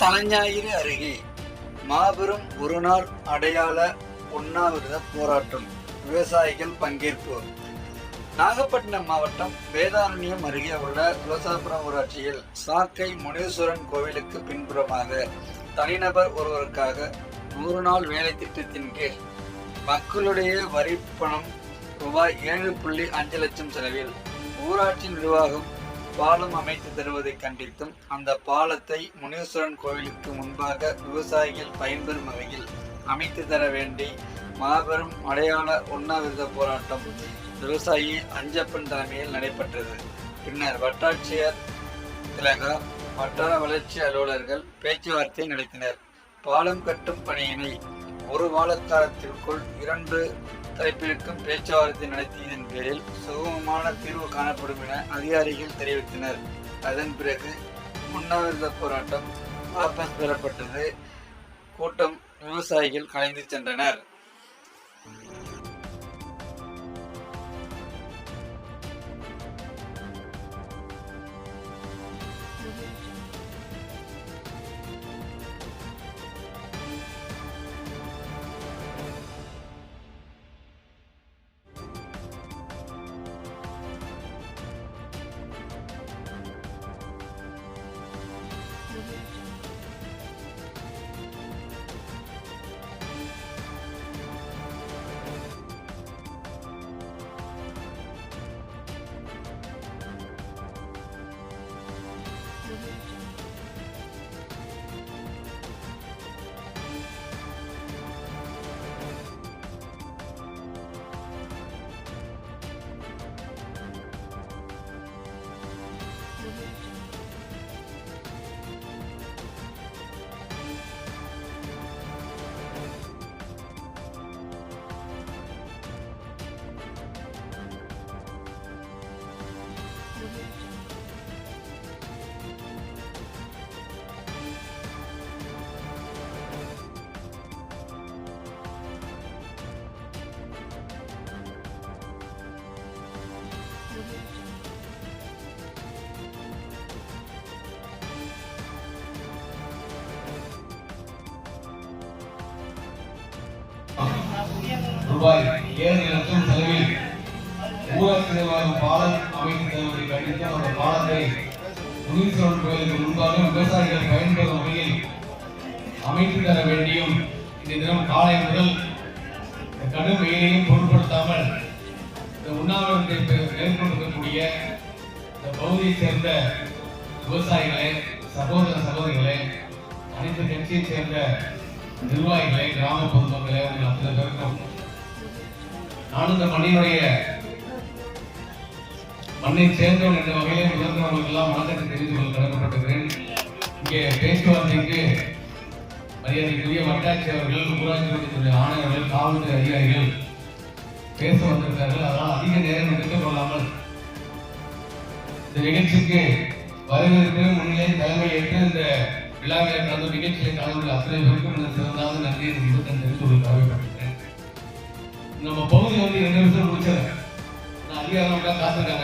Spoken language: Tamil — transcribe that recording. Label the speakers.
Speaker 1: தலைஞாயிறு அருகே மாபெரும் ஒருநாள் அடையாள உண்ணாவிரத போராட்டம், விவசாயிகள் பங்கேற்பு. நாகப்பட்டினம் மாவட்டம் வேதாரண்யம் அருகே உள்ள விவசாயபுரம் ஊராட்சியில் சாக்கை முனீஸ்வரன் கோவிலுக்கு பின்புறமாக தனிநபர் ஒருவருக்காக 100 நாள் வேலை திட்டத்தின் கீழ் மக்களுடைய வரி பணம் ரூபாய் 7.5 லட்சம் செலவில் ஊராட்சி நிர்வாகம் பாலம் அமைத்து தருவதை கண்டித்தும் அந்த பாலத்தை முனீஸ்வரன் கோவிலுக்கு முன்பாக விவசாயிகள் பயன்பெறும் வகையில் அமைத்து தர வேண்டி மாபெரும் அடையாள உண்ணாவிரத போராட்டம் விவசாயி அஞ்சப்பன் தலைமையில் நடைபெற்றது. பின்னர் வட்டாட்சியர் திலகா, வட்டார வளர்ச்சி அலுவலர்கள் பேச்சுவார்த்தை நடத்தினர். பாலம் கட்டும் பணியினை ஒரு வாரக்காலத்திற்குள் 2 தரப்பிற்கும் பேச்சுவார்த்தை நடத்தியதன் பேரில் சுகமமான தீர்வு காணப்படும் என அதிகாரிகள் தெரிவித்தனர். அதன் பிறகு உண்ணாவிரத போராட்டம் வாபஸ் பெறப்பட்டது. கூட்டம் விவசாயிகள் கலைந்து சென்றனர்.
Speaker 2: ரூபாய் 7 லட்சம் செலவில் ஊராட்சி நிர்வாகம் பாலம் அமைத்து தருவதை கண்டித்து அந்த பாலத்தை முனீஸ்வரன் கோயிலுக்கு முன்பாக விவசாயிகள் பயன்பெறும் வகையில் அமைத்து தர வேண்டியும் இந்த தினம் காலை முதல் கடும் வெயிலையும் பொருட்படுத்தாமல் இந்த உண்ணாவிரதத்தை மேற்கொண்டிருக்கக்கூடிய இந்த பகுதியைச் சேர்ந்த விவசாயிகளே, சகோதர சகோதரிகளே, அனைத்து கட்சியைச் சேர்ந்த நிர்வாகிகளே, கிராம பொதுமக்களே, உங்கள் அத்தனை பேருக்கும் நானும் இந்த மண்ணை சேர்ந்தவன் என்ற வகையிலே முதற்கவர்களுக்கெல்லாம் வணக்கத்தை தெரிவித்துக் கொள்ள கடமைப்பட்டிருக்கிறேன். இங்கே பேச்சுவார்த்தைக்கு மரியாதைக்குரிய வட்டாட்சி அவர்கள், ஊராட்சி ஆணையர்கள், காவல்துறை அதிகாரிகள் பேச வந்திருக்கிறார்கள். அதனால் அதிக நேரம் எடுத்துக் கொள்ளாமல் இந்த நிகழ்ச்சிக்கு வரவேற்பு முன்னிலை தலைமை ஏற்று இந்த விழாவை கடந்த நிகழ்ச்சியை கலந்து அத்தனை பேருக்கும் சிறந்தாக நன்றியை தெரிவித்துக் கொள்ள கடமைப்பட்டிருக்கிறேன். நம்ம பகுதி 2 நிமிஷம் முடிச்சது அதிகாரம் காத்திருக்காங்க.